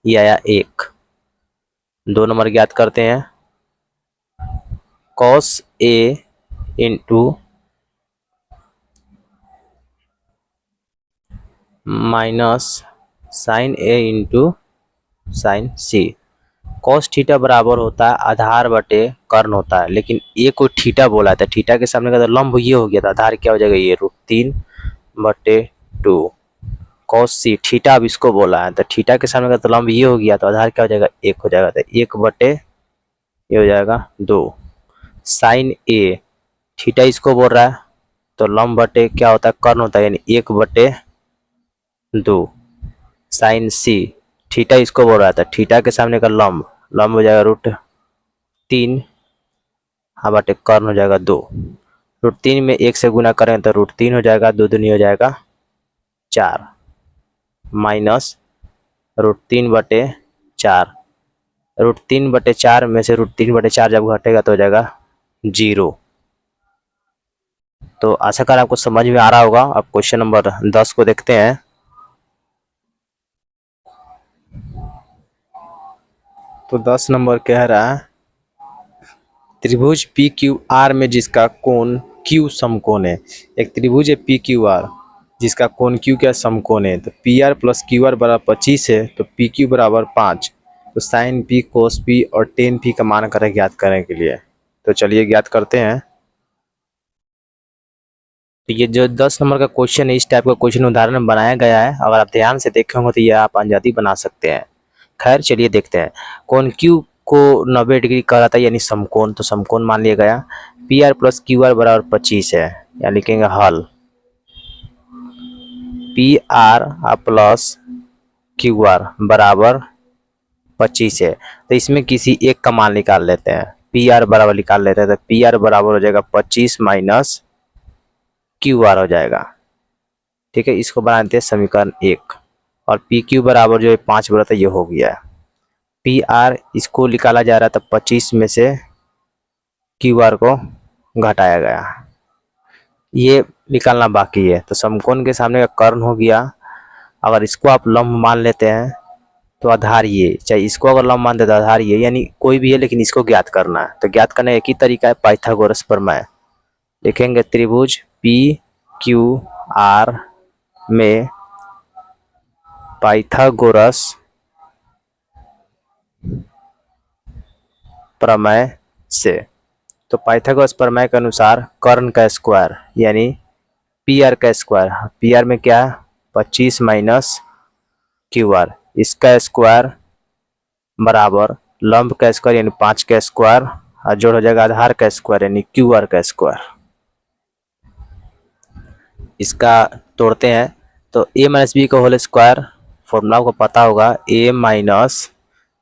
ये आया 1। 2 नंबर ज्ञात करते हैं, cos A into minus sign A into sine C. Cos theta बराबर होता है आधार बटे कर्ण होता है, लेकिन ए को थीटा बोला था, थीटा के सामने का तो लंब ये हो गया था, आधार क्या हो जाएगा, ये √3/2 कॉस सी, थीटा अब इसको बोला है, तो थीटा के सामने का तो लंब ये हो गया, तो आधार क्या हो जाएगा, 1 हो जाएगा, तो 1 बटे ये हो जाएगा 2। साइन ए, थीटा इसको बोल रहा है, तो लंब बटे क्या होता है, कर्ण होता है, यानी 1/2। साइन सी, थीटा इसको बोल रहा था, थीटा के सामने का लंब हो जाएगा √3 बटे कर्ण हो जाएगा 2। √3 में 1 से गुना करें तो √3 हो जाएगा, 2 दूनी हो जाएगा 4, माइनस √3/4, √3/4 में से √3/4 जब घटेगा तो हो जाएगा 0। तो आशा कर आपको समझ में आ रहा होगा। अब क्वेश्चन नंबर 10 को देखते हैं। तो 10 नंबर कह रहा है, त्रिभुज पी क्यू आर में जिसका कोण क्यू समकोण है। एक त्रिभुज है पी क्यू आर जिसका कोण क्यू क्या समकोण है, तो P R plus Q R बराबर 25 है, तो पी क्यू बराबर 5, तो साइन पी कोस पी और टेन पी का मान करें ज्ञात करने के लिए। तो चलिए ज्ञात करते हैं। तो ये जो 10 नंबर का क्वेश्चन है, इस टाइप का क्वेश्चन उदाहरण में बनाया गया है, अगर आप ध्यान से देखे होंगे तो ये आप अंजादी बना सकते हैं। खैर चलिए देखते हैं। कोण क्यू को 90 डिग्री कह रहा था यानी समकोण, तो समकोण मान लिया गया। P R plus Q R बराबर 25 है, या लिखेंगे हल P R plus Q R बराबर 25 है। तो इसमें किसी एक का मान निकाल लेते हैं, पी आर बराबर निकाल लेते हैं। तो पी आर बराबर हो जाएगा 25 माइनस क्यू आर हो जाएगा। ठीक है, इसको बना देते हैं समीकरण 1। और पी क्यू बराबर जो है 5 बोला था ये हो गया है। पी आर इसको निकाला जा रहा था 25 में से क्यू आर को घटाया गया, ये निकालना बाकी है। तो समकोण के सामने का कर्ण हो गया। अगर इसको आप लंब मान लेते हैं तो आधार ये, चाहे इसको अगर लंब मान देते तो आधार ये, यानी कोई भी है लेकिन इसको ज्ञात करना है। तो ज्ञात करने का एक ही तरीका है, पाइथागोरस प्रमेय। लिखेंगे त्रिभुज पी क्यू आर में पाइथागोरस प्रमेय से। तो पाइथागोरस प्रमेय के अनुसार कर्ण का स्क्वायर यानी पी आर का स्क्वायर, पी आर में क्या है 25 माइनस क्यू आर, इसका स्क्वायर बराबर लंब का स्क्वायर यानी 5 का स्क्वायर, और जोड़ हो जाएगा आधार का स्क्वायर यानी क्यू आर का स्क्वायर। इसका तोड़ते हैं तो a माइनस बी का होल स्क्वायर, फॉर्मूला को पता होगा, a माइनस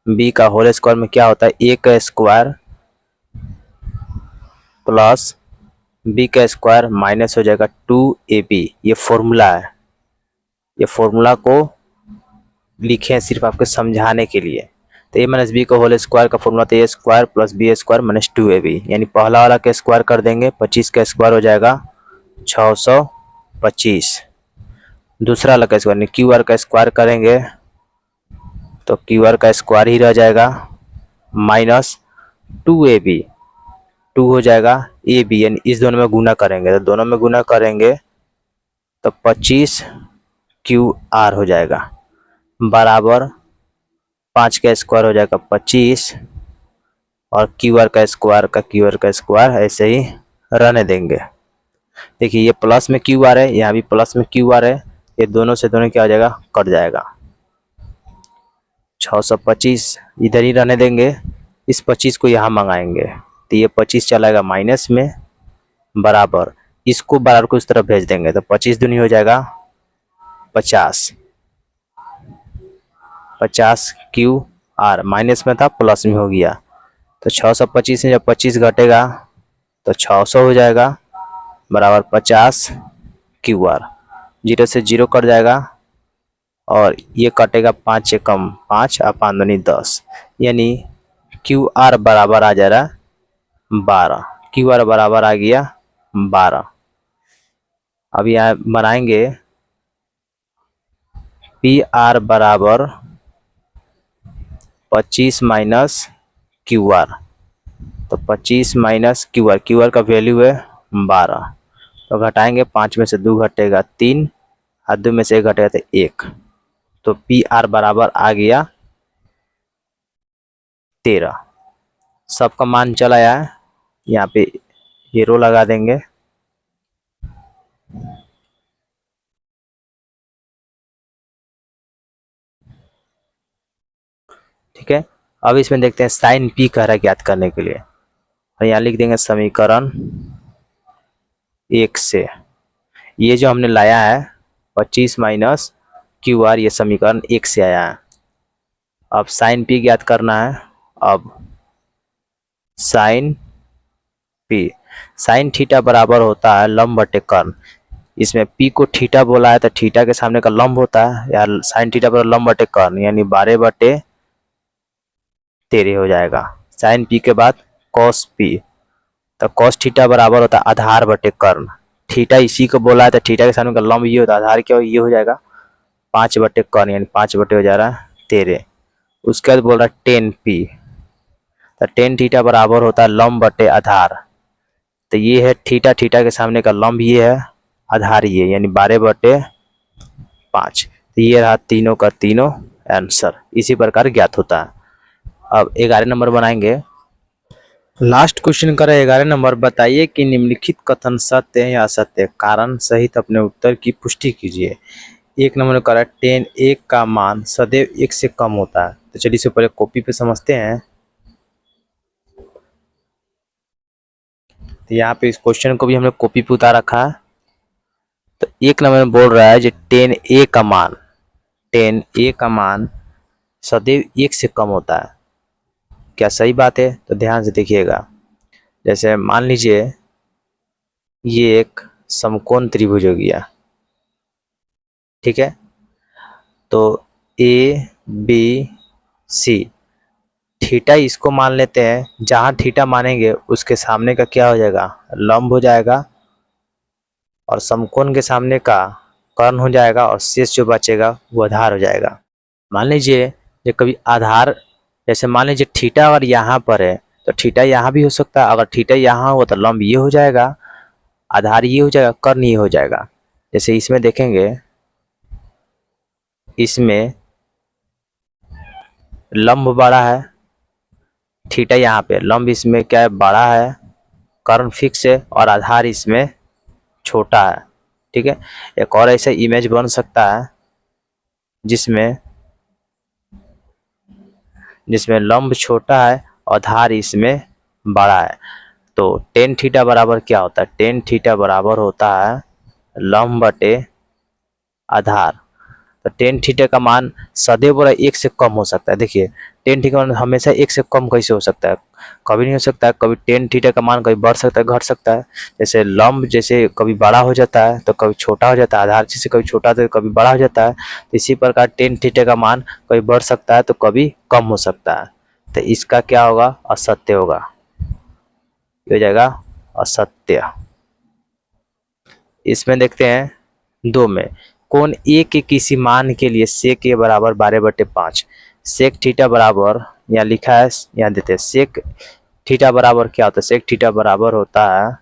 बी का होल स्क्वायर में क्या होता है a का स्क्वायर प्लस b का स्क्वायर माइनस हो जाएगा 2ab। ये फॉर्मूला है, ये फॉर्मूला को लिखे हैं सिर्फ आपको समझाने के लिए। तो a माइनस बी का होल स्क्वायर का फॉर्मूला तो a square plus B square minus 2ab, यानी पहला वाला का स्क्वायर कर देंगे 25 का स्क्वायर हो जाएगा 625, दूसरा वाला का स्क्वायर क्यू आर का स्क्वायर करेंगे तो क्यू आर का स्क्वायर ही रह जाएगा माइनस 2ab, 2 हो जाएगा ab, यानी इस दोनों में गुना करेंगे तो दोनों में गुना करेंगे तो 25 क्यू आर हो जाएगा बराबर 5 का स्क्वायर हो जाएगा 25, और क्यू आर का स्क्वायर ऐसे ही रहने देंगे। देखिए ये प्लस में क्यू आर है, यहाँ भी प्लस में क्यू आर है, ये दोनों से दोनों क्या हो जाएगा कट जाएगा। 625 इधर ही रहने देंगे, इस 25 को यहाँ मंगाएंगे तो ये 25 चलाएगा माइनस में, बराबर इसको बराबर को इस तरफ भेज देंगे तो 25 दूनी हो जाएगा 50, 50 क्यू आर माइनस में था प्लस में हो गया। तो 625 में जब 25 घटेगा तो 600 हो जाएगा बराबर 50 क्यू आर, 0 से 0 कट जाएगा और ये कटेगा 5 से कम 5 और 5 दूनी 10, यानी क्यू आर बराबर आ जा रहा 12, क्यू आर बराबर आ गया 12। अब यहाँ बनाएंगे पी आर बराबर 25 माइनस क्यू आर, तो 25 माइनस क्यू आर का वैल्यू है 12, तो घटाएंगे 5 में से 2 घटेगा 3 और 2 में से 1 घटेगा तो 1, तो पी आर बराबर आ गया 13। सबका मान चला आया, यहाँ पे एरो लगा देंगे। ठीक है, अब इसमें देखते हैं साइन पी कह रहा है ज्ञात करने के लिए, और यहाँ लिख देंगे समीकरण 1 से ये जो हमने लाया है 25 माइनस क्यू आर, ये समीकरण 1 से आया है। अब साइन पी ज्ञात करना है। अब साइन पी, साइन थीटा बराबर होता है लंब बटे कर्ण, इसमें पी को थीटा बोला है तो थीटा के सामने का लंब होता है, यार साइन थीटा बराबर लंब बटे कर्ण यानी 12/13 हो जाएगा। साइन पी के बाद कॉस पी, तो कॉस थीटा बराबर होता है आधार बटे कर्ण, थीटा इसी को बोला है तो थीटा के सामने का लंब ये होता है, आधार क्या हो ये हो जाएगा 5/कर्ण यानी 5/हो जा रहा है 13। उसके बाद बोल रहा है टेन पी, तो टेन थीटा बराबर होता है लंब बटे आधार, तो ये है थीटा, थीटा के सामने का लंब ये है, आधार ये यानी 12/5। तो ये रहा तीनों का तीनों आंसर, इसी प्रकार ज्ञात होता है। अब 11 नंबर बनाएंगे। लास्ट क्वेश्चन करें 11 नंबर, बताइए कि निम्नलिखित कथन सत्य है या असत्य, कारण सहित अपने उत्तर की पुष्टि कीजिए। 1 नंबर करा 10 1 का मान सदैव 1 से कम होता है, तो चलिए इससे पहले कॉपी पे समझते हैं। तो यहाँ पे इस क्वेश्चन को भी हमने कॉपी पे उतार रखा है। तो 1 नंबर में बोल रहा है जो 10a का मान, 10a का मान सदैव 1 से कम होता है। क्या सही बात है? तो ध्यान से देखिएगा। जैसे मान लीजिए ये एक समकोण त्रिभुज हो गया, ठीक है। तो ए बी सी, थीटा इसको मान लेते हैं। जहां थीटा मानेंगे उसके सामने का क्या हो जाएगा? लंब हो जाएगा, और समकोण के सामने का कर्ण हो जाएगा, और शेष जो बचेगा वो आधार हो जाएगा। मान लीजिए जो कभी आधार, जैसे मान लीजिए थीटा अगर यहाँ पर है तो थीटा यहाँ भी हो सकता है। अगर थीटा यहाँ हो तो लंब ये हो जाएगा, आधार ये हो जाएगा, कर्ण ये हो जाएगा। जैसे इसमें देखेंगे, इसमें लंब बड़ा है, थीटा यहाँ पे, लंब इसमें क्या है? बड़ा है, कर्ण फिक्स है, और आधार इसमें छोटा है, ठीक है। एक और ऐसा इमेज बन सकता है जिसमें लंब छोटा है और आधार इसमें बड़ा है। तो टेन थीटा बराबर क्या होता है? टेन थीटा बराबर होता है लंब बटे आधार। तो टेन थीटा का मान सदैव 1 से कम हो सकता है। देखिए टेन थीटा का मान हमेशा 1 से कम कैसे हो सकता है? कभी नहीं हो सकता है। कभी टेन थीटा का मान कभी बढ़ सकता है, घट सकता है। जैसे लंब जैसे कभी बड़ा हो जाता है तो कभी छोटा हो जाता है, आधार जैसे कभी छोटा होता है तो कभी बड़ा हो जाता है। तो इसी प्रकार टेन थीटा का मान कभी बढ़ सकता है तो कभी कम हो सकता है। तो इसका क्या होगा? असत्य होगा, ये हो जाएगा असत्य। इसमें देखते हैं 2 में, कोण ए के किसी मान के लिए सेक ए बराबर 12/5। सेक थीटा बराबर, यहाँ लिखा है, यहाँ देते हैं सेक थीटा बराबर क्या होता है? सेक थीटा बराबर होता है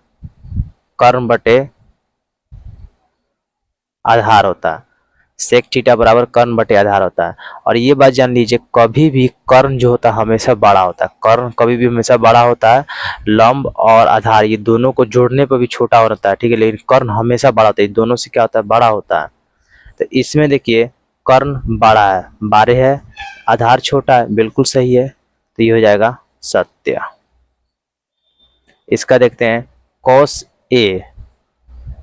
कर्ण बटे आधार होता है। सेक थीटा बराबर कर्ण बटे आधार होता है। और ये बात जान लीजिए, कभी भी कर्ण जो होता है हमेशा बड़ा होता है। कर्ण कभी भी हमेशा बड़ा होता है। लंब और आधार ये दोनों को जोड़ने पर भी छोटा होता है, ठीक है, लेकिन कर्ण हमेशा बड़ा होता है। दोनों से क्या होता है? बड़ा होता है। तो इसमें देखिए कर्ण बड़ा है, 12 है, आधार छोटा है, बिल्कुल सही है। तो ये हो जाएगा सत्य। इसका देखते हैं, कॉस ए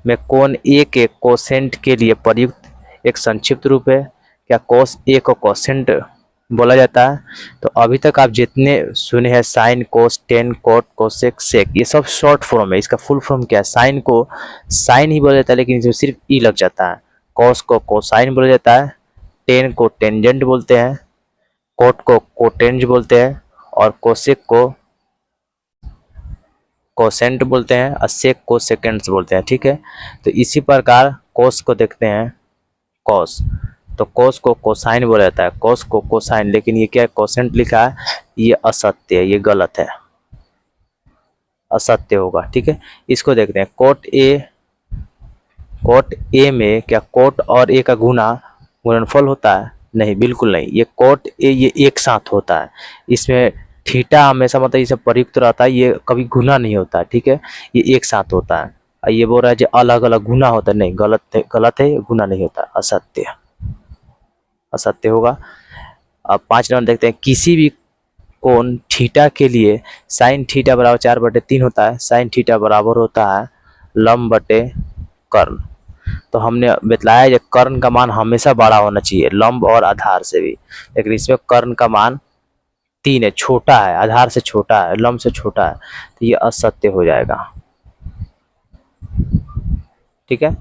में कोण ए के कोसेंट के लिए प्रयुक्त एक संक्षिप्त रूप है। क्या कॉस ए को कोसेंट बोला जाता है? तो अभी तक आप जितने सुने हैं, साइन, कोस, टेन, कोट, कोसेक, सेक, ये सब शॉर्ट फॉर्म है। इसका फुल फॉर्म क्या है? साइन को साइन ही बोला जाता है, लेकिन इसमें सिर्फ ई लग जाता है। कॉस को कोसाइन बोला जाता है, टेन को टेंजेंट बोलते हैं, कोट को कोटेंज बोलते हैं, और कोसेक को कोसेंट बोलते हैं, और सेक को सेकेंड्स बोलते हैं, ठीक है। तो इसी प्रकार कोस को देखते हैं, कॉस, तो कॉस को कोसाइन बोला जाता है, कॉस को कोसाइन, लेकिन ये क्या है? कोसेंट लिखा है, ये असत्य है, ये गलत है, असत्य होगा, ठीक है। इसको देखते हैं, कोट ए में क्या कोट और ए का गुणनफल होता है? नहीं, बिल्कुल नहीं। ये कोट ए ये एक साथ होता है। इसमें थीटा हमेशा मतलब इसे प्रयुक्त रहता है, ये कभी गुना नहीं होता है, ठीक है, ये एक साथ होता है। और ये बोल रहा है जो अलग अलग गुना होता है, नहीं, गलत है, गुना नहीं होता, असत्य, असत्य होगा। अब 5 नंबर देखते हैं, किसी भी कोण थीटा के लिए साइन थीटा बराबर 4/3 होता है। साइन थीटा बराबर होता है लंब बटे कर्ण। तो हमने बतलाया कि कर्ण का मान हमेशा बड़ा होना चाहिए, लंब और आधार से भी, लेकिन इसमें कर्ण का मान 3 है, छोटा है, आधार से छोटा है, लंब से छोटा है। तो ये असत्य हो जाएगा, ठीक है।